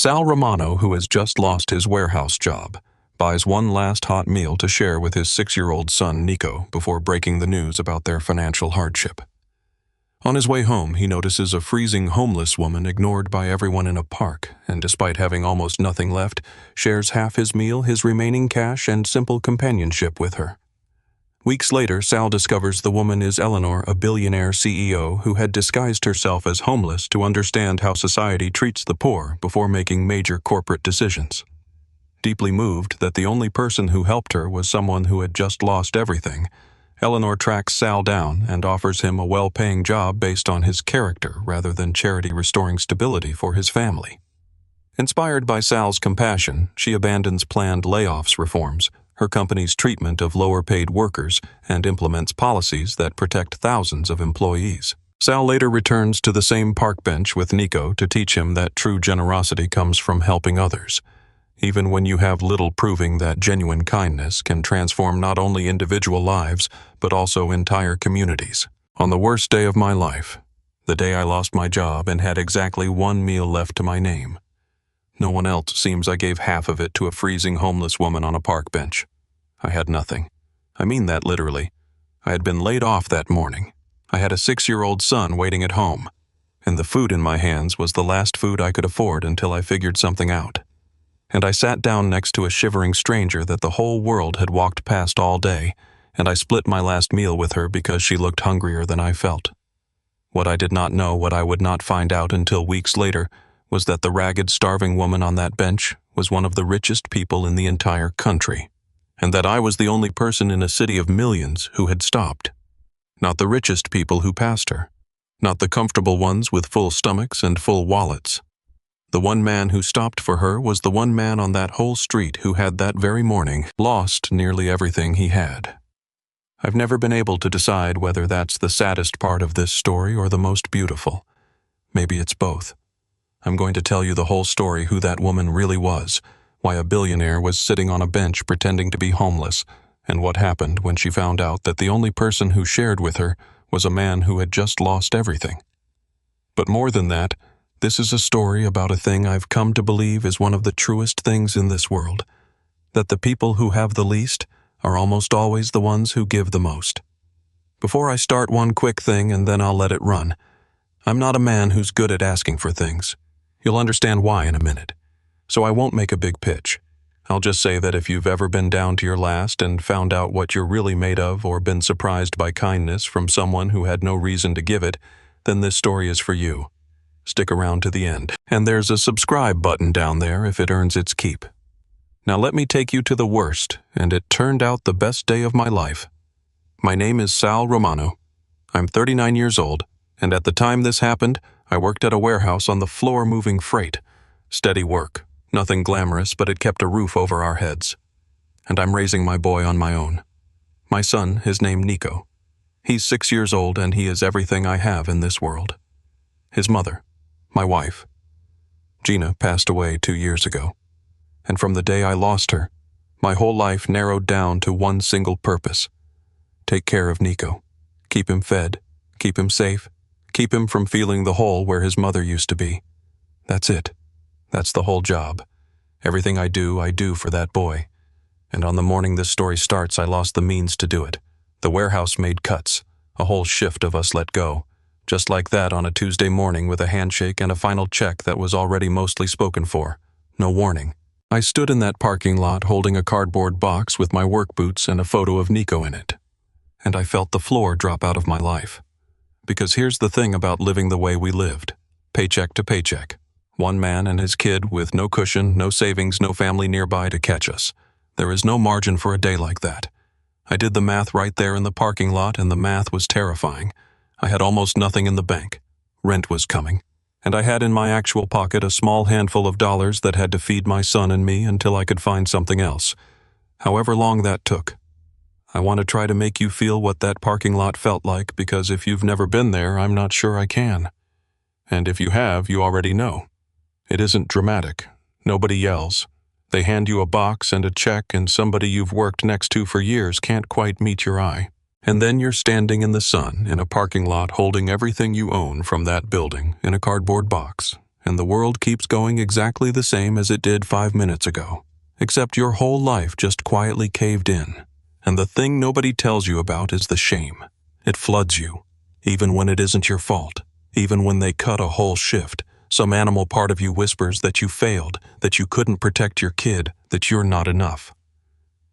Sal Romano, who has just lost his warehouse job, buys one last hot meal to share with his 6-year-old son Nico before breaking the news about their financial hardship. On his way home, he notices a freezing homeless woman ignored by everyone in a park, and despite having almost nothing left, shares half his meal, his remaining cash, and simple companionship with her. Weeks later, Sal discovers the woman is Eleanor, a billionaire CEO who had disguised herself as homeless to understand how society treats the poor before making major corporate decisions. Deeply moved that the only person who helped her was someone who had just lost everything, Eleanor tracks Sal down and offers him a well-paying job based on his character rather than charity restoring stability for his family. Inspired by Sal's compassion, she abandons planned layoffs reforms, her company's treatment of lower-paid workers, and implements policies that protect thousands of employees. Sal later returns to the same park bench with Nico to teach him that true generosity comes from helping others, even when you have little, proving that genuine kindness can transform not only individual lives, but also entire communities. On the worst day of my life, the day I lost my job and had exactly one meal left to my name, no one else seems I gave half of it to a freezing homeless woman on a park bench. I had nothing. I mean that literally. I had been laid off that morning. I had a 6-year-old son waiting at home, and the food in my hands was the last food I could afford until I figured something out. And I sat down next to a shivering stranger that the whole world had walked past all day, and I split my last meal with her because she looked hungrier than I felt. What I did not know, what I would not find out until weeks later, was that the ragged, starving woman on that bench was one of the richest people in the entire country, and that I was the only person in a city of millions who had stopped. Not the richest people who passed her, not the comfortable ones with full stomachs and full wallets. The one man who stopped for her was the one man on that whole street who had that very morning lost nearly everything he had. I've never been able to decide whether that's the saddest part of this story or the most beautiful. Maybe it's both. I'm going to tell you the whole story, who that woman really was, why a billionaire was sitting on a bench pretending to be homeless, and what happened when she found out that the only person who shared with her was a man who had just lost everything. But more than that, this is a story about a thing I've come to believe is one of the truest things in this world, that the people who have the least are almost always the ones who give the most. Before I start, one quick thing and then I'll let it run. I'm not a man who's good at asking for things. You'll understand why in a minute. So I won't make a big pitch. I'll just say that if you've ever been down to your last and found out what you're really made of, or been surprised by kindness from someone who had no reason to give it, then this story is for you. Stick around to the end. And there's a subscribe button down there if it earns its keep. Now let me take you to the worst, and it turned out the best day of my life. My name is Sal Romano. I'm 39 years old, and at the time this happened, I worked at a warehouse on the floor moving freight. Steady work, nothing glamorous, but it kept a roof over our heads. And I'm raising my boy on my own. My son, his name Nico. He's 6 years old and he is everything I have in this world. His mother, my wife, Gina, passed away 2 years ago. And from the day I lost her, my whole life narrowed down to one single purpose. Take care of Nico. Keep him fed, keep him safe, keep him from feeling the hole where his mother used to be. That's it. That's the whole job. Everything I do for that boy. And on the morning this story starts, I lost the means to do it. The warehouse made cuts. A whole shift of us let go. Just like that on a Tuesday morning, with a handshake and a final check that was already mostly spoken for. No warning. I stood in that parking lot holding a cardboard box with my work boots and a photo of Nico in it. And I felt the floor drop out of my life. Because here's the thing about living the way we lived. Paycheck to paycheck. One man and his kid with no cushion, no savings, no family nearby to catch us. There is no margin for a day like that. I did the math right there in the parking lot, and the math was terrifying. I had almost nothing in the bank. Rent was coming. And I had in my actual pocket a small handful of dollars that had to feed my son and me until I could find something else. However long that took. I want to try to make you feel what that parking lot felt like, because if you've never been there, I'm not sure I can. And if you have, you already know. It isn't dramatic. Nobody yells. They hand you a box and a check, and somebody you've worked next to for years can't quite meet your eye. And then you're standing in the sun in a parking lot holding everything you own from that building in a cardboard box, and the world keeps going exactly the same as it did 5 minutes ago, except your whole life just quietly caved in. And the thing nobody tells you about is the shame. It floods you, even when it isn't your fault, even when they cut a whole shift. Some animal part of you whispers that you failed, that you couldn't protect your kid, that you're not enough.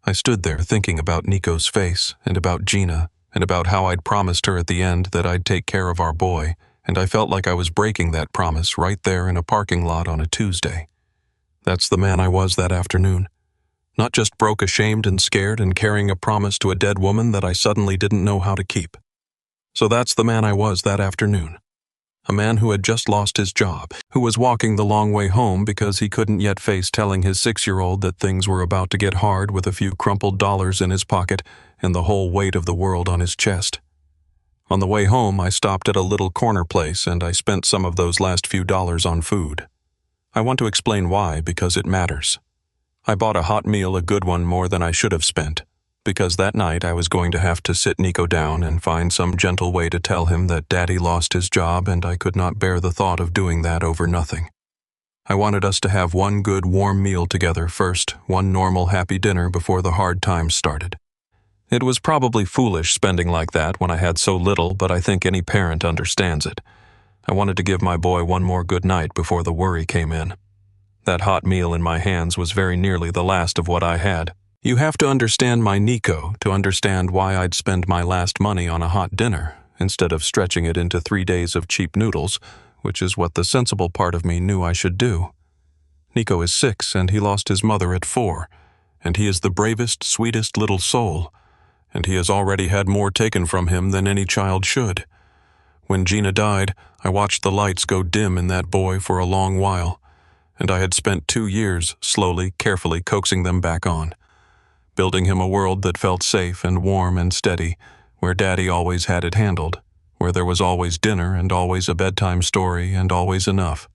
I stood there thinking about Nico's face, and about Gina, and about how I'd promised her at the end that I'd take care of our boy, and I felt like I was breaking that promise right there in a parking lot on a Tuesday. That's the man I was that afternoon. Not just broke, ashamed and scared and carrying a promise to a dead woman that I suddenly didn't know how to keep. So that's the man I was that afternoon. A man who had just lost his job, who was walking the long way home because he couldn't yet face telling his 6-year-old that things were about to get hard with a few crumpled dollars in his pocket and the whole weight of the world on his chest. On the way home, I stopped at a little corner place and I spent some of those last few dollars on food. I want to explain why, because it matters. I bought a hot meal, a good one, more than I should have spent, because that night I was going to have to sit Nico down and find some gentle way to tell him that Daddy lost his job and I could not bear the thought of doing that over nothing. I wanted us to have one good warm meal together first, one normal happy dinner before the hard times started. It was probably foolish spending like that when I had so little, but I think any parent understands it. I wanted to give my boy one more good night before the worry came in. That hot meal in my hands was very nearly the last of what I had. You have to understand my Nico to understand why I'd spend my last money on a hot dinner instead of stretching it into 3 days of cheap noodles, which is what the sensible part of me knew I should do. Nico is 6 and he lost his mother at 4, and he is the bravest, sweetest little soul, and he has already had more taken from him than any child should. When Gina died, I watched the lights go dim in that boy for a long while, and I had spent 2 years slowly, carefully coaxing them back on, building him a world that felt safe and warm and steady, where Daddy always had it handled, where there was always dinner and always a bedtime story and always enough.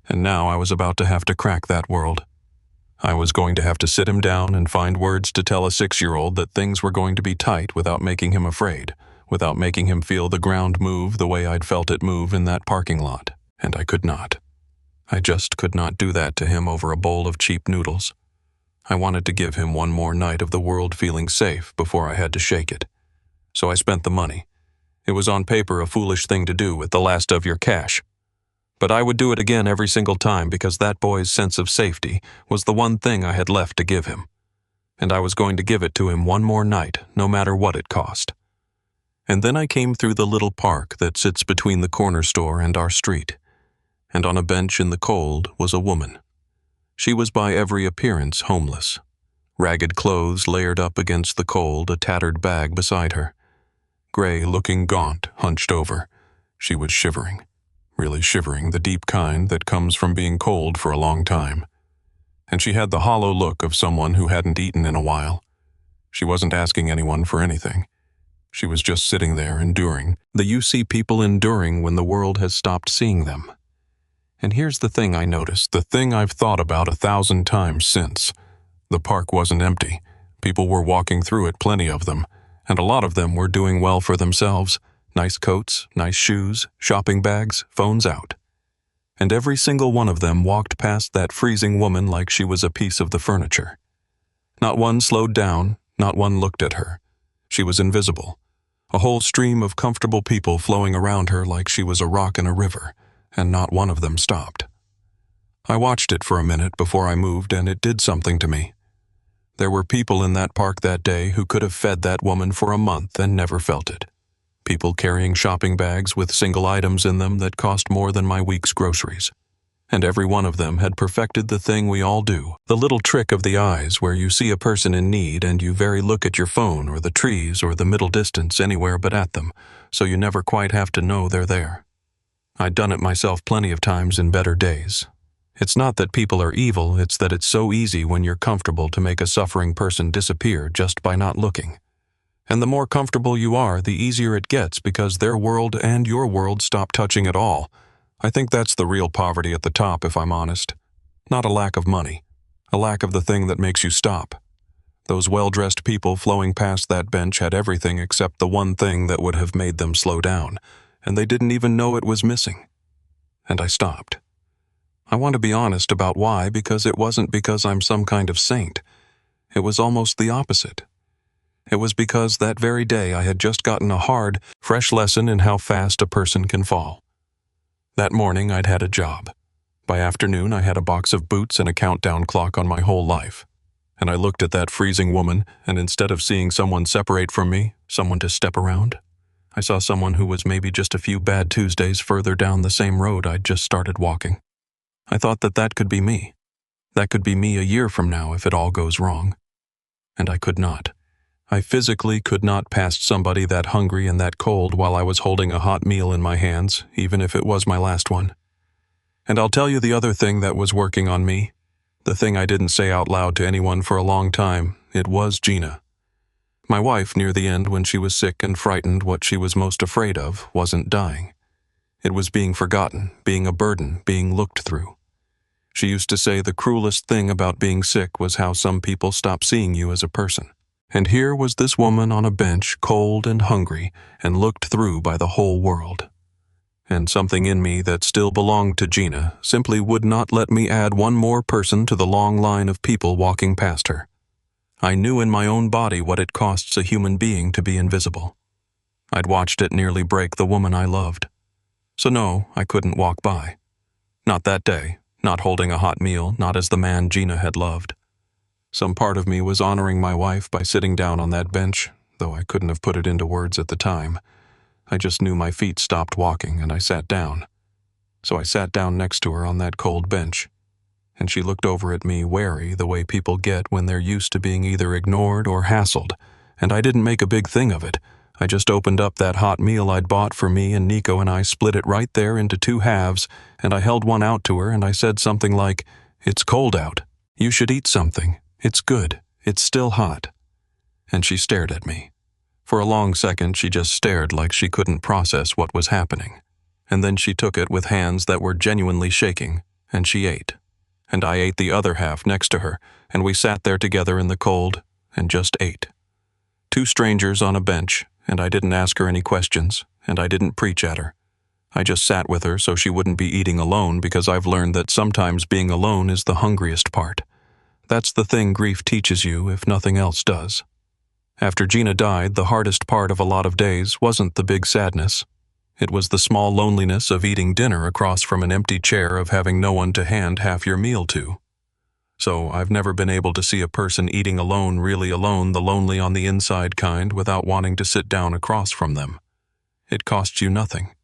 And now I was about to have to crack that world. I was going to have to sit him down and find words to tell a 6-year-old that things were going to be tight without making him afraid, without making him feel the ground move the way I'd felt it move in that parking lot. And I could not. I just could not do that to him over a bowl of cheap noodles. I wanted to give him one more night of the world feeling safe before I had to shake it. So I spent the money. It was on paper a foolish thing to do with the last of your cash. But I would do it again every single time because that boy's sense of safety was the one thing I had left to give him. And I was going to give it to him one more night, no matter what it cost. And then I came through the little park that sits between the corner store and our street. And on a bench in the cold was a woman. She was by every appearance homeless. Ragged clothes layered up against the cold, a tattered bag beside her. Gray, looking gaunt, hunched over. She was shivering. Really shivering, the deep kind that comes from being cold for a long time. And she had the hollow look of someone who hadn't eaten in a while. She wasn't asking anyone for anything. She was just sitting there, enduring. You see people enduring when the world has stopped seeing them. And here's the thing I noticed, the thing I've thought about 1,000 times since. The park wasn't empty. People were walking through it, plenty of them, and a lot of them were doing well for themselves. Nice coats, nice shoes, shopping bags, phones out. And every single one of them walked past that freezing woman like she was a piece of the furniture. Not one slowed down, not one looked at her. She was invisible. A whole stream of comfortable people flowing around her like she was a rock in a river, and not one of them stopped. I watched it for a minute before I moved, and it did something to me. There were people in that park that day who could have fed that woman for a month and never felt it. People carrying shopping bags with single items in them that cost more than my week's groceries. And every one of them had perfected the thing we all do, the little trick of the eyes where you see a person in need and you very look at your phone or the trees or the middle distance anywhere but at them, so you never quite have to know they're there. I'd done it myself plenty of times in better days. It's not that people are evil, it's that it's so easy when you're comfortable to make a suffering person disappear just by not looking. And the more comfortable you are, the easier it gets because their world and your world stop touching at all. I think that's the real poverty at the top, if I'm honest. Not a lack of money, a lack of the thing that makes you stop. Those well-dressed people flowing past that bench had everything except the one thing that would have made them slow down, and they didn't even know it was missing. And I stopped. I want to be honest about why, because it wasn't because I'm some kind of saint. It was almost the opposite. It was because that very day I had just gotten a hard, fresh lesson in how fast a person can fall. That morning I'd had a job. By afternoon I had a box of boots and a countdown clock on my whole life. And I looked at that freezing woman, and instead of seeing someone separate from me, someone to step around, I saw someone who was maybe just a few bad Tuesdays further down the same road I'd just started walking. I thought that could be me. That could be me a year from now if it all goes wrong. And I could not. I physically could not pass somebody that hungry and that cold while I was holding a hot meal in my hands, even if it was my last one. And I'll tell you the other thing that was working on me. The thing I didn't say out loud to anyone for a long time. It was Gina. My wife, near the end when she was sick and frightened, what she was most afraid of wasn't dying. It was being forgotten, being a burden, being looked through. She used to say the cruelest thing about being sick was how some people stop seeing you as a person. And here was this woman on a bench, cold and hungry, and looked through by the whole world. And something in me that still belonged to Gina simply would not let me add one more person to the long line of people walking past her. I knew in my own body what it costs a human being to be invisible. I'd watched it nearly break the woman I loved. So no, I couldn't walk by. Not that day, not holding a hot meal, not as the man Gina had loved. Some part of me was honoring my wife by sitting down on that bench, though I couldn't have put it into words at the time. I just knew my feet stopped walking, and I sat down. So I sat down next to her on that cold bench, and she looked over at me wary the way people get when they're used to being either ignored or hassled, and I didn't make a big thing of it. I just opened up that hot meal I'd bought for me and Nico, and I split it right there into two halves, and I held one out to her, and I said something like, "It's cold out. You should eat something. It's good. It's still hot." And she stared at me. For a long second, she just stared like she couldn't process what was happening. And then she took it with hands that were genuinely shaking, and she ate. And I ate the other half next to her, and we sat there together in the cold and just ate. Two strangers on a bench, and I didn't ask her any questions, and I didn't preach at her. I just sat with her so she wouldn't be eating alone, because I've learned that sometimes being alone is the hungriest part. That's the thing grief teaches you if nothing else does. After Gina died, the hardest part of a lot of days wasn't the big sadness. It was the small loneliness of eating dinner across from an empty chair, of having no one to hand half your meal to. So I've never been able to see a person eating alone, really alone, the lonely on the inside kind, without wanting to sit down across from them. It costs you nothing.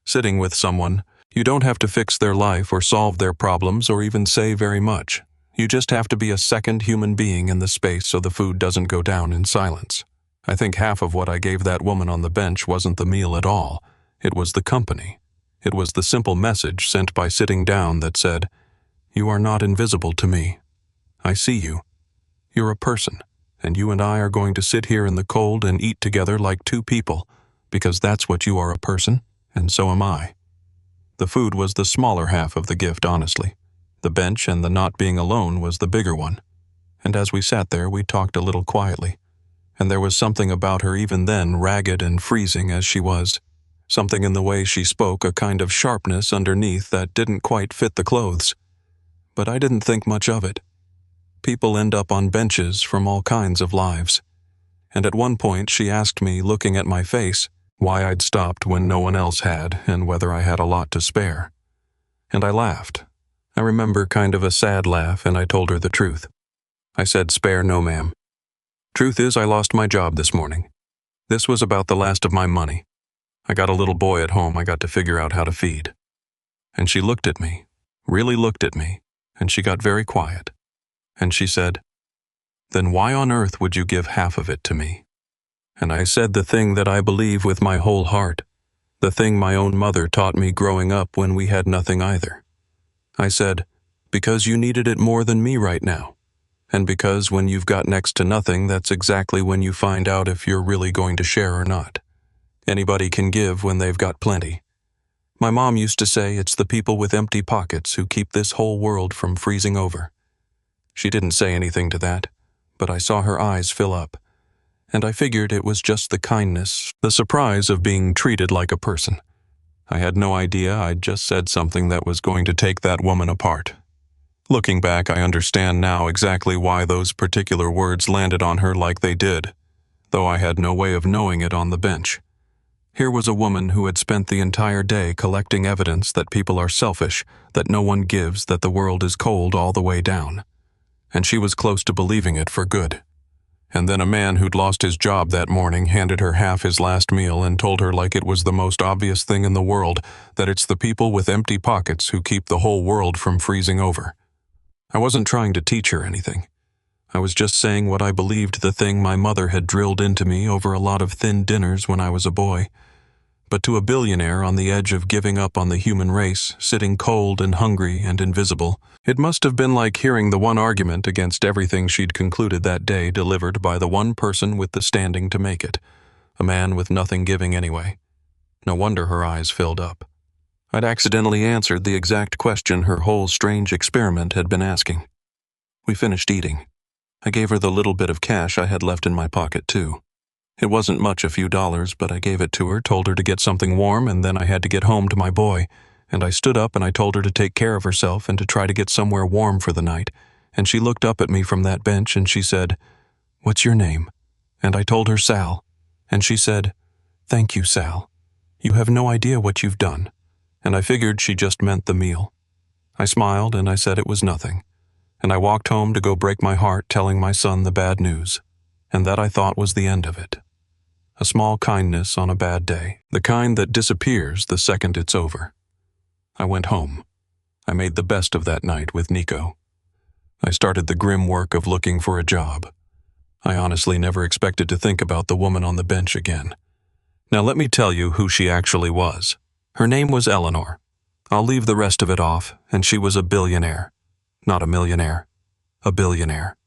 Sitting with someone, you don't have to fix their life or solve their problems or even say very much. You just have to be a second human being in the space so the food doesn't go down in silence. I think half of what I gave that woman on the bench wasn't the meal at all. It was the company. It was the simple message sent by sitting down that said, "You are not invisible to me. I see you. You're a person, and you and I are going to sit here in the cold and eat together like two people, because that's what you are, a person, and so am I." The food was the smaller half of the gift, honestly. The bench and the not being alone was the bigger one. And as we sat there, we talked a little quietly. And there was something about her even then, ragged and freezing as she was. Something in the way she spoke, a kind of sharpness underneath that didn't quite fit the clothes. But I didn't think much of it. People end up on benches from all kinds of lives. And at one point she asked me, looking at my face, why I'd stopped when no one else had, and whether I had a lot to spare. And I laughed. I remember kind of a sad laugh, and I told her the truth. I said, "Spare no, ma'am. Truth is, I lost my job this morning. This was about the last of my money. I got a little boy at home I got to figure out how to feed." And she looked at me, really looked at me, and she got very quiet. And she said, "Then why on earth would you give half of it to me?" And I said the thing that I believe with my whole heart, the thing my own mother taught me growing up when we had nothing either. I said, "Because you needed it more than me right now. And because when you've got next to nothing, that's exactly when you find out if you're really going to share or not. Anybody can give when they've got plenty. My mom used to say it's the people with empty pockets who keep this whole world from freezing over." She didn't say anything to that, but I saw her eyes fill up. And I figured it was just the kindness, the surprise of being treated like a person. I had no idea I'd just said something that was going to take that woman apart. Looking back, I understand now exactly why those particular words landed on her like they did, though I had no way of knowing it on the bench. Here was a woman who had spent the entire day collecting evidence that people are selfish, that no one gives, that the world is cold all the way down. And she was close to believing it for good. And then a man who'd lost his job that morning handed her half his last meal and told her like it was the most obvious thing in the world, that it's the people with empty pockets who keep the whole world from freezing over. I wasn't trying to teach her anything. I was just saying what I believed, the thing my mother had drilled into me over a lot of thin dinners when I was a boy. But to a billionaire on the edge of giving up on the human race, sitting cold and hungry and invisible, it must have been like hearing the one argument against everything she'd concluded that day delivered by the one person with the standing to make it, a man with nothing giving anyway. No wonder her eyes filled up. I'd accidentally answered the exact question her whole strange experiment had been asking. We finished eating. I gave her the little bit of cash I had left in my pocket, too. It wasn't much, a few dollars, but I gave it to her, told her to get something warm, and then I had to get home to my boy. And I stood up and I told her to take care of herself and to try to get somewhere warm for the night. And she looked up at me from that bench and she said, "What's your name?" And I told her Sal. And she said, "Thank you, Sal. You have no idea what you've done." And I figured she just meant the meal. I smiled and I said it was nothing. And I walked home to go break my heart telling my son the bad news. And that I thought was the end of it. A small kindness on a bad day, the kind that disappears the second it's over. I went home. I made the best of that night with Nico. I started the grim work of looking for a job. I honestly never expected to think about the woman on the bench again. Now let me tell you who she actually was. Her name was Eleanor. I'll leave the rest of it off, and she was a billionaire. Not a millionaire. A billionaire.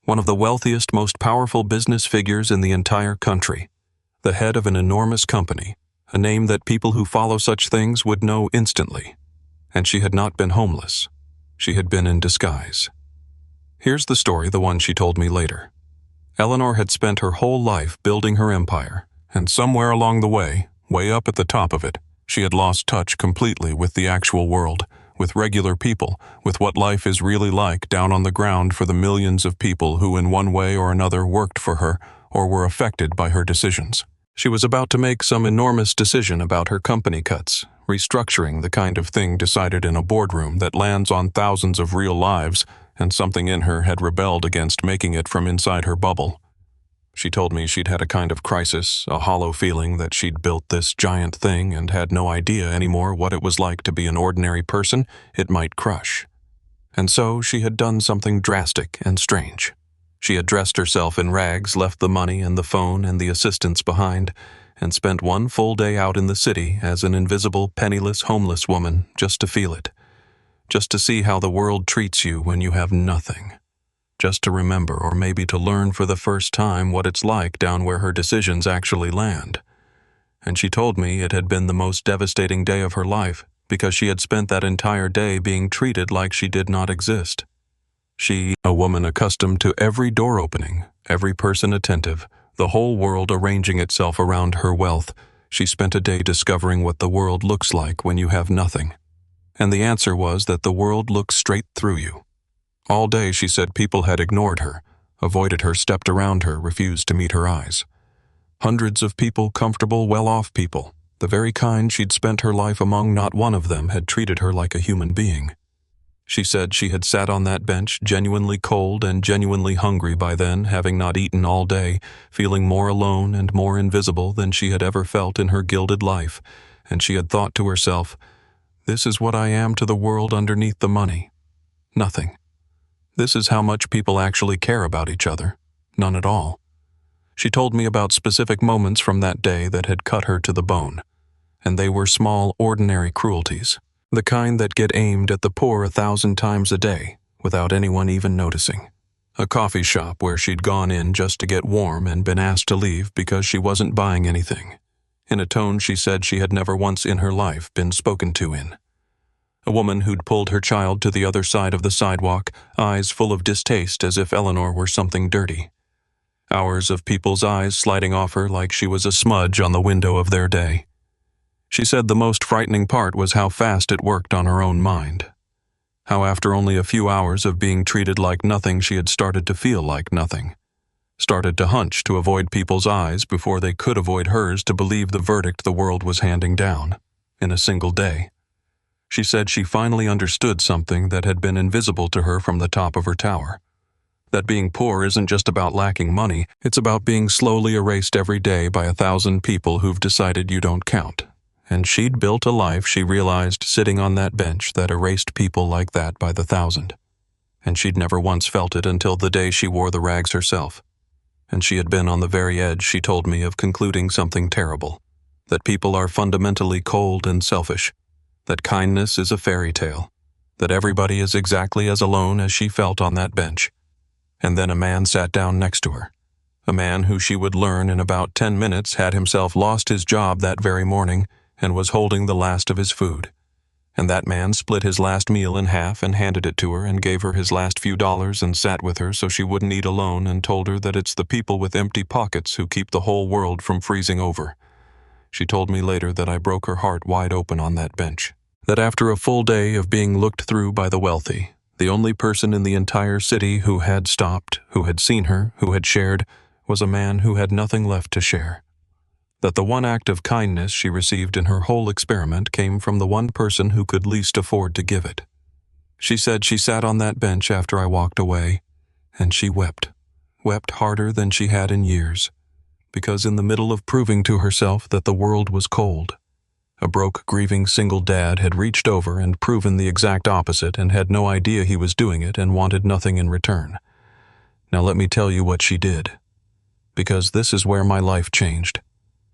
One of the wealthiest, most powerful business figures in the entire country. The head of an enormous company, a name that people who follow such things would know instantly. And she had not been homeless. She had been in disguise. Here's the story, the one she told me later. Eleanor had spent her whole life building her empire, and somewhere along the way, way up at the top of it, she had lost touch completely with the actual world, with regular people, with what life is really like down on the ground for the millions of people who in one way or another worked for her or were affected by her decisions. She was about to make some enormous decision about her company cuts, restructuring, the kind of thing decided in a boardroom that lands on thousands of real lives, and something in her had rebelled against making it from inside her bubble. She told me she'd had a kind of crisis, a hollow feeling that she'd built this giant thing and had no idea anymore what it was like to be an ordinary person it might crush. And so she had done something drastic and strange. She had dressed herself in rags, left the money and the phone and the assistants behind, and spent one full day out in the city as an invisible, penniless, homeless woman just to feel it. Just to see how the world treats you when you have nothing. Just to remember, or maybe to learn for the first time, what it's like down where her decisions actually land. And she told me it had been the most devastating day of her life because she had spent that entire day being treated like she did not exist. She, a woman accustomed to every door opening, every person attentive, the whole world arranging itself around her wealth, she spent a day discovering what the world looks like when you have nothing. And the answer was that the world looks straight through you. All day, she said, people had ignored her, avoided her, stepped around her, refused to meet her eyes. Hundreds of people, comfortable, well-off people, the very kind she'd spent her life among, not one of them had treated her like a human being. She said she had sat on that bench, genuinely cold and genuinely hungry by then, having not eaten all day, feeling more alone and more invisible than she had ever felt in her gilded life, and she had thought to herself, "This is what I am to the world underneath the money. Nothing. This is how much people actually care about each other. None at all." She told me about specific moments from that day that had cut her to the bone, and they were small, ordinary cruelties. The kind that get aimed at the poor 1,000 times a day, without anyone even noticing. A coffee shop where she'd gone in just to get warm and been asked to leave because she wasn't buying anything, in a tone she said she had never once in her life been spoken to in. A woman who'd pulled her child to the other side of the sidewalk, eyes full of distaste as if Eleanor were something dirty. Hours of people's eyes sliding off her like she was a smudge on the window of their day. She said the most frightening part was how fast it worked on her own mind. How after only a few hours of being treated like nothing, she had started to feel like nothing. Started to hunch to avoid people's eyes before they could avoid hers, to believe the verdict the world was handing down, in a single day. She said she finally understood something that had been invisible to her from the top of her tower. That being poor isn't just about lacking money, it's about being slowly erased every day by 1,000 people who've decided you don't count. And she'd built a life, she realized, sitting on that bench that erased people like that by the 1,000. And she'd never once felt it until the day she wore the rags herself. And she had been on the very edge, she told me, of concluding something terrible. That people are fundamentally cold and selfish. That kindness is a fairy tale. That everybody is exactly as alone as she felt on that bench. And then a man sat down next to her. A man who, she would learn in about 10 minutes, had himself lost his job that very morning and was holding the last of his food. And that man split his last meal in half and handed it to her and gave her his last few dollars and sat with her so she wouldn't eat alone, and told her that it's the people with empty pockets who keep the whole world from freezing over. She told me later that I broke her heart wide open on that bench. That after a full day of being looked through by the wealthy, the only person in the entire city who had stopped, who had seen her, who had shared, was a man who had nothing left to share. That the one act of kindness she received in her whole experiment came from the one person who could least afford to give it. She said she sat on that bench after I walked away, and she wept harder than she had in years, because in the middle of proving to herself that the world was cold, a broke, grieving single dad had reached over and proven the exact opposite and had no idea he was doing it and wanted nothing in return. Now let me tell you what she did, because this is where my life changed.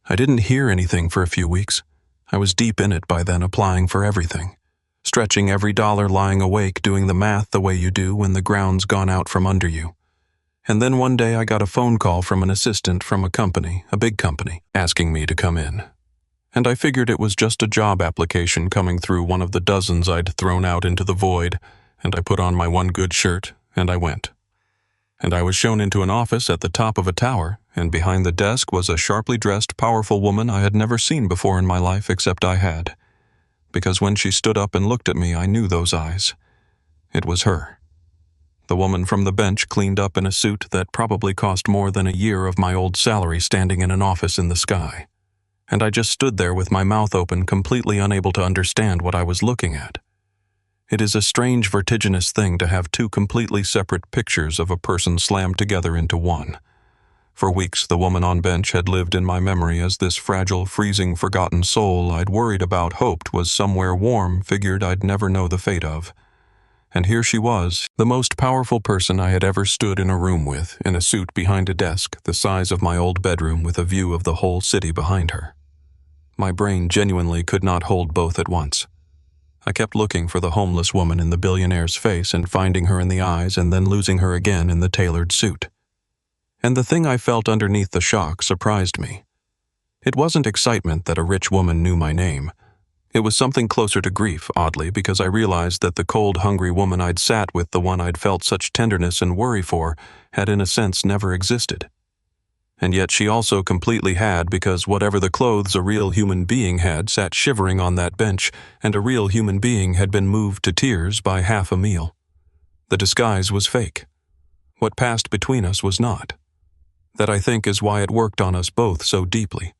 I didn't hear anything for a few weeks. I was deep in it by then, applying for everything, stretching every dollar, lying awake, doing the math the way you do when the ground's gone out from under you. And then one day I got a phone call from an assistant from a company, a big company, asking me to come in. And I figured it was just a job application coming through one of the dozens I'd thrown out into the void, and I put on my one good shirt, and I went. And I was shown into an office at the top of a tower, and behind the desk was a sharply dressed, powerful woman I had never seen before in my life, except I had. Because when she stood up and looked at me, I knew those eyes. It was her. The woman from the bench, cleaned up in a suit that probably cost more than a year of my old salary, standing in an office in the sky. And I just stood there with my mouth open, completely unable to understand what I was looking at. It is a strange, vertiginous thing to have two completely separate pictures of a person slammed together into one. For weeks, the woman on bench had lived in my memory as this fragile, freezing, forgotten soul I'd worried about, hoped was somewhere warm, figured I'd never know the fate of. And here she was, the most powerful person I had ever stood in a room with, in a suit behind a desk the size of my old bedroom, with a view of the whole city behind her. My brain genuinely could not hold both at once. I kept looking for the homeless woman in the billionaire's face and finding her in the eyes, and then losing her again in the tailored suit. And the thing I felt underneath the shock surprised me. It wasn't excitement that a rich woman knew my name. It was something closer to grief, oddly, because I realized that the cold, hungry woman I'd sat with, the one I'd felt such tenderness and worry for, had in a sense never existed. And yet she also completely had, because whatever the clothes a real human being had sat shivering on that bench, and a real human being had been moved to tears by half a meal. The disguise was fake. What passed between us was not. That, I think, is why it worked on us both so deeply.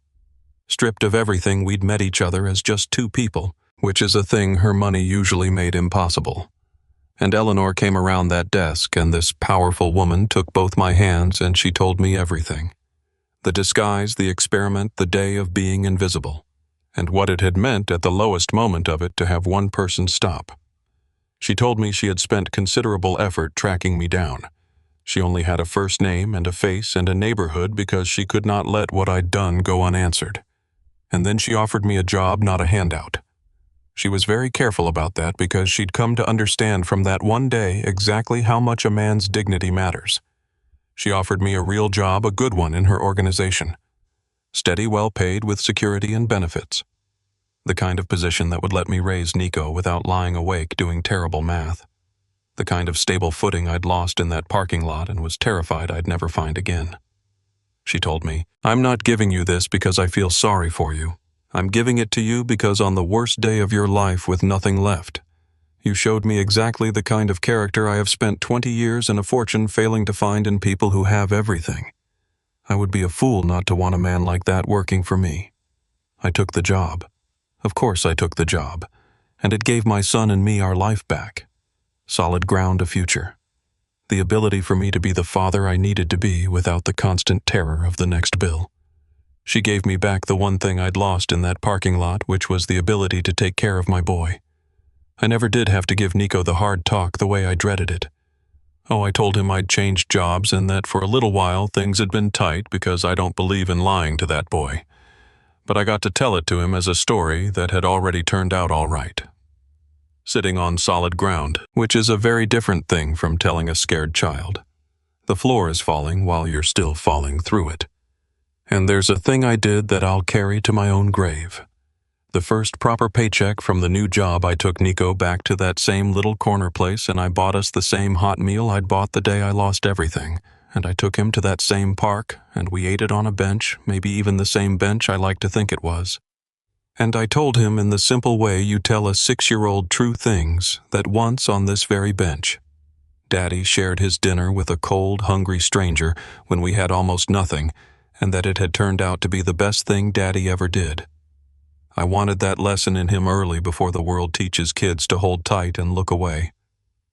Stripped of everything, we'd met each other as just two people, which is a thing her money usually made impossible. And Eleanor came around that desk, and this powerful woman took both my hands, and she told me everything. The disguise, the experiment, the day of being invisible, and what it had meant at the lowest moment of it to have one person stop. She told me she had spent considerable effort tracking me down. She only had a first name and a face and a neighborhood because she could not let what I'd done go unanswered. And then she offered me a job, not a handout. She was very careful about that because she'd come to understand from that one day exactly how much a man's dignity matters. She offered me a real job, a good one, in her organization. Steady, well paid, with security and benefits. The kind of position that would let me raise Nico without lying awake doing terrible math. The kind of stable footing I'd lost in that parking lot and was terrified I'd never find again. She told me, "I'm not giving you this because I feel sorry for you. I'm giving it to you because on the worst day of your life with nothing left, you showed me exactly the kind of character I have spent 20 years and a fortune failing to find in people who have everything. I would be a fool not to want a man like that working for me. I took the job. Of course I took the job, and it gave my son and me our life back. Solid ground, a future. The ability for me to be the father I needed to be without the constant terror of the next bill. She gave me back the one thing I'd lost in that parking lot, which was the ability to take care of my boy. I never did have to give Nico the hard talk the way I dreaded it. Oh, I told him I'd changed jobs and that for a little while things had been tight because I don't believe in lying to that boy. But I got to tell it to him as a story that had already turned out all right. Sitting on solid ground, which is a very different thing from telling a scared child. The floor is falling while you're still falling through it. And there's a thing I did that I'll carry to my own grave. The first proper paycheck from the new job, I took Nico back to that same little corner place and I bought us the same hot meal I'd bought the day I lost everything. And I took him to that same park and we ate it on a bench, maybe even the same bench I like to think it was. And I told him in the simple way you tell a 6-year-old true things that once on this very bench, Daddy shared his dinner with a cold, hungry stranger when we had almost nothing, and that it had turned out to be the best thing Daddy ever did. I wanted that lesson in him early before the world teaches kids to hold tight and look away.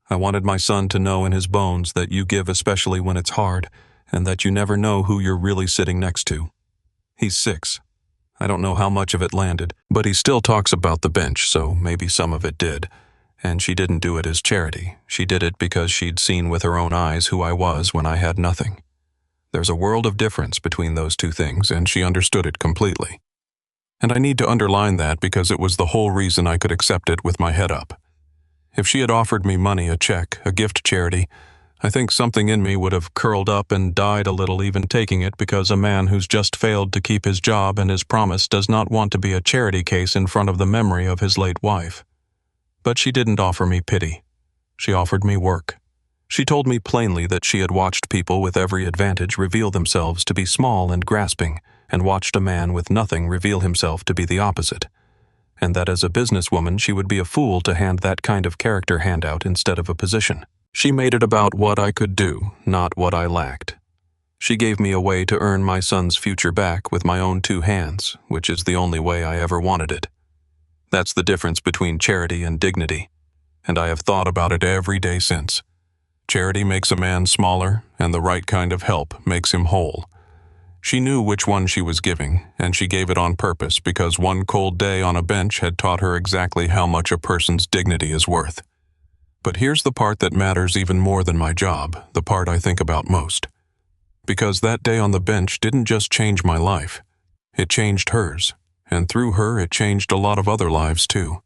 I wanted my son to know in his bones that you give especially when it's hard, and that you never know who you're really sitting next to. He's 6. I don't know how much of it landed, but he still talks about the bench, so maybe some of it did. And she didn't do it as charity. She did it because she'd seen with her own eyes who I was when I had nothing. There's a world of difference between those two things, and she understood it completely. And I need to underline that because it was the whole reason I could accept it with my head up. If she had offered me money, a check, a gift charity, I think something in me would have curled up and died a little even taking it because a man who's just failed to keep his job and his promise does not want to be a charity case in front of the memory of his late wife. But she didn't offer me pity. She offered me work. She told me plainly that she had watched people with every advantage reveal themselves to be small and grasping, and watched a man with nothing reveal himself to be the opposite, and that as a businesswoman she would be a fool to hand that kind of character handout instead of a position. She made it about what I could do, not what I lacked. She gave me a way to earn my son's future back with my own 2 hands, which is the only way I ever wanted it. That's the difference between charity and dignity, and I have thought about it every day since. Charity makes a man smaller, and the right kind of help makes him whole. She knew which one she was giving, and she gave it on purpose because one cold day on a bench had taught her exactly how much a person's dignity is worth. But here's the part that matters even more than my job, the part I think about most. Because that day on the bench didn't just change my life. It changed hers, and through her it changed a lot of other lives too.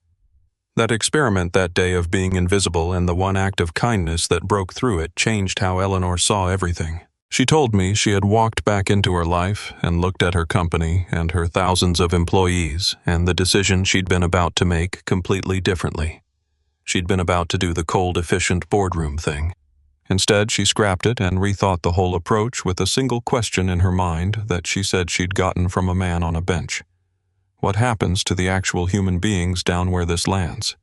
That experiment that day of being invisible and the one act of kindness that broke through it changed how Eleanor saw everything. She told me she had walked back into her life and looked at her company and her thousands of employees and the decision she'd been about to make completely differently. She'd been about to do the cold, efficient boardroom thing. Instead, she scrapped it and rethought the whole approach with a single question in her mind that she said she'd gotten from a man on a bench. What happens to the actual human beings down where this lands?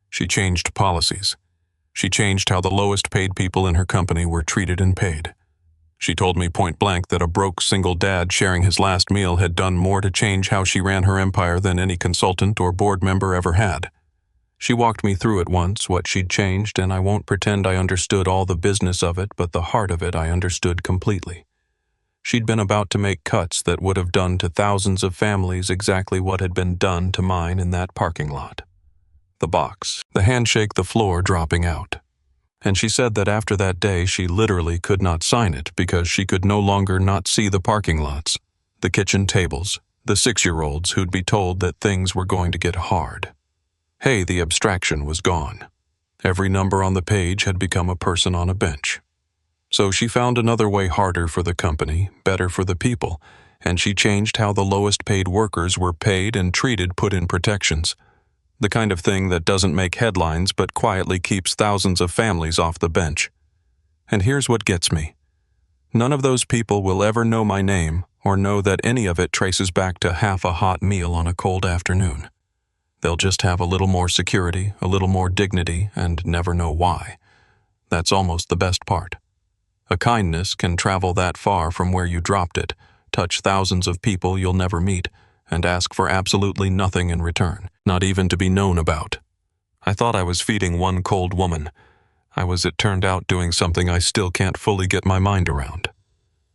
She changed policies. She changed how the lowest paid people in her company were treated and paid. She told me point blank that a broke single dad sharing his last meal had done more to change how she ran her empire than any consultant or board member ever had. She walked me through at once what she'd changed, and I won't pretend I understood all the business of it, but the heart of it I understood completely. She'd been about to make cuts that would have done to thousands of families exactly what had been done to mine in that parking lot. The box, the handshake, the floor dropping out. And she said that after that day she literally could not sign it because she could no longer not see the parking lots, the kitchen tables, the 6-year-olds who'd be told that things were going to get hard. Hey, the abstraction was gone. Every number on the page had become a person on a bench. So she found another way harder for the company, better for the people, and she changed how the lowest paid workers were paid and treated, put in protections. The kind of thing that doesn't make headlines but quietly keeps thousands of families off the bench. And here's what gets me. None of those people will ever know my name or know that any of it traces back to half a hot meal on a cold afternoon. They'll just have a little more security, a little more dignity, and never know why. That's almost the best part. A kindness can travel that far from where you dropped it, touch thousands of people you'll never meet, and ask for absolutely nothing in return, not even to be known about. I thought I was feeding one cold woman. It turned out, doing something I still can't fully get my mind around.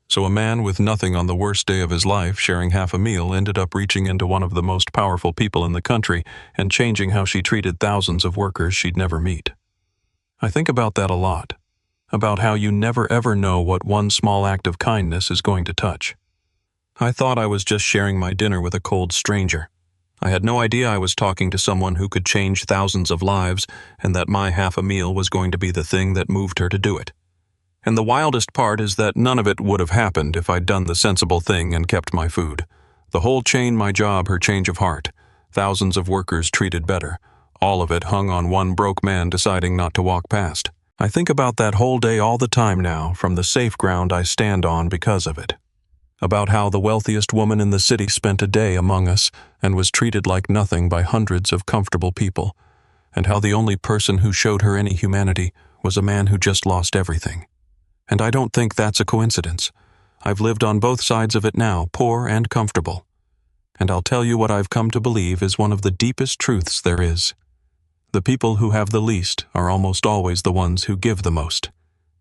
So a man with nothing on the worst day of his life, sharing half a meal, ended up reaching into one of the most powerful people in the country and changing how she treated thousands of workers she'd never meet. I think about that a lot, about how you never ever know what one small act of kindness is going to touch. I thought I was just sharing my dinner with a cold stranger. I had no idea I was talking to someone who could change thousands of lives, and that my half a meal was going to be the thing that moved her to do it. And the wildest part is that none of it would have happened if I'd done the sensible thing and kept my food. The whole chain, my job, her change of heart, thousands of workers treated better, all of it hung on one broke man deciding not to walk past. I think about that whole day all the time now, from the safe ground I stand on because of it. About how the wealthiest woman in the city spent a day among us and was treated like nothing by hundreds of comfortable people, and how the only person who showed her any humanity was a man who just lost everything. And I don't think that's a coincidence. I've lived on both sides of it now, poor and comfortable. And I'll tell you what I've come to believe is one of the deepest truths there is. The people who have the least are almost always the ones who give the most.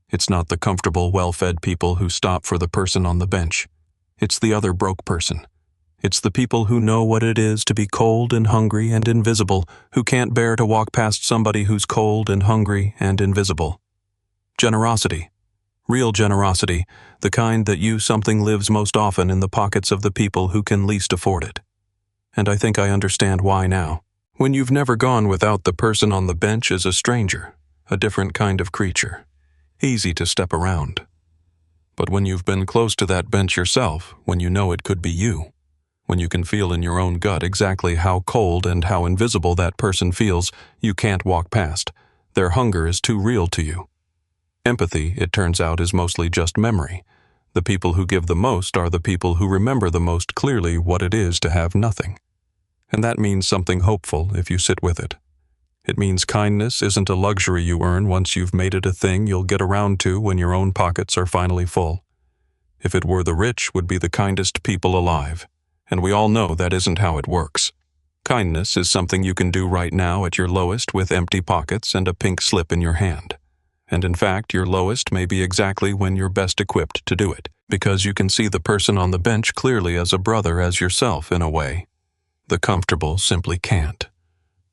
It's not the comfortable, well-fed people who stop for the person on the bench. It's the other broke person. It's the people who know what it is to be cold and hungry and invisible, who can't bear to walk past somebody who's cold and hungry and invisible. Generosity. Real generosity, the kind that something lives most often in the pockets of the people who can least afford it. And I think I understand why now. When you've never gone without, the person on the bench is a stranger, a different kind of creature, easy to step around. But when you've been close to that bench yourself, when you know it could be you, when you can feel in your own gut exactly how cold and how invisible that person feels, you can't walk past. Their hunger is too real to you. Empathy, it turns out, is mostly just memory. The people who give the most are the people who remember the most clearly what it is to have nothing. And that means something hopeful if you sit with it. It means kindness isn't a luxury you earn once you've made it a thing you'll get around to when your own pockets are finally full. If it were, the rich would be the kindest people alive, and we all know that isn't how it works. Kindness is something you can do right now at your lowest with empty pockets and a pink slip in your hand. And in fact, your lowest may be exactly when you're best equipped to do it, because you can see the person on the bench clearly as a brother as yourself in a way. The comfortable simply can't.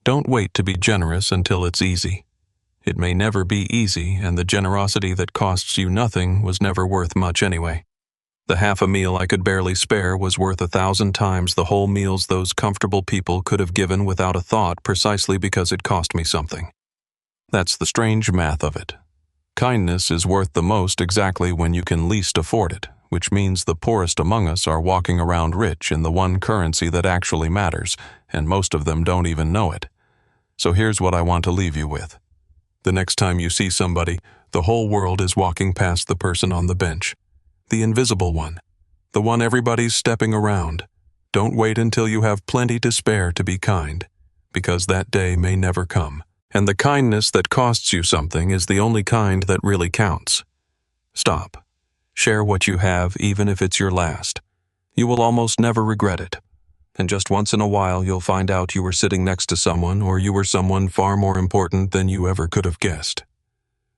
Don't wait to be generous until it's easy. It may never be easy, and the generosity that costs you nothing was never worth much anyway. The half a meal I could barely spare was worth 1,000 times the whole meals those comfortable people could have given without a thought, precisely because it cost me something. That's the strange math of it. Kindness is worth the most exactly when you can least afford it, which means the poorest among us are walking around rich in the one currency that actually matters, and most of them don't even know it. So here's what I want to leave you with. The next time you see somebody, the whole world is walking past the person on the bench. The invisible one. The one everybody's stepping around. Don't wait until you have plenty to spare to be kind, because that day may never come. And the kindness that costs you something is the only kind that really counts. Stop. Share what you have, even if it's your last. You will almost never regret it. And just once in a while you'll find out you were sitting next to someone, or you were someone far more important than you ever could have guessed.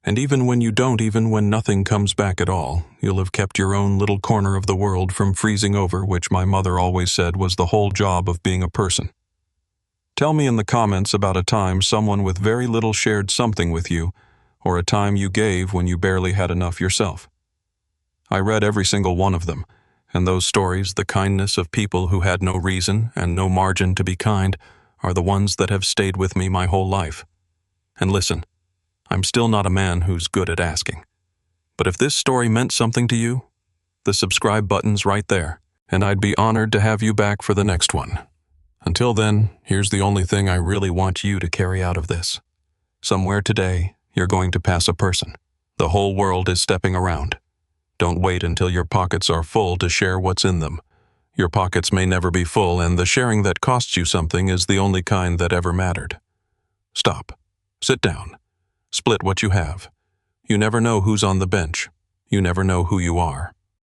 And even when you don't, even when nothing comes back at all, you'll have kept your own little corner of the world from freezing over, which my mother always said was the whole job of being a person. Tell me in the comments about a time someone with very little shared something with you, or a time you gave when you barely had enough yourself. I read every single one of them, and those stories, the kindness of people who had no reason and no margin to be kind, are the ones that have stayed with me my whole life. And listen, I'm still not a man who's good at asking. But if this story meant something to you, the subscribe button's right there, and I'd be honored to have you back for the next one. Until then, here's the only thing I really want you to carry out of this. Somewhere today, you're going to pass a person. The whole world is stepping around. Don't wait until your pockets are full to share what's in them. Your pockets may never be full, and the sharing that costs you something is the only kind that ever mattered. Stop. Sit down. Split what you have. You never know who's on the bench. You never know who you are.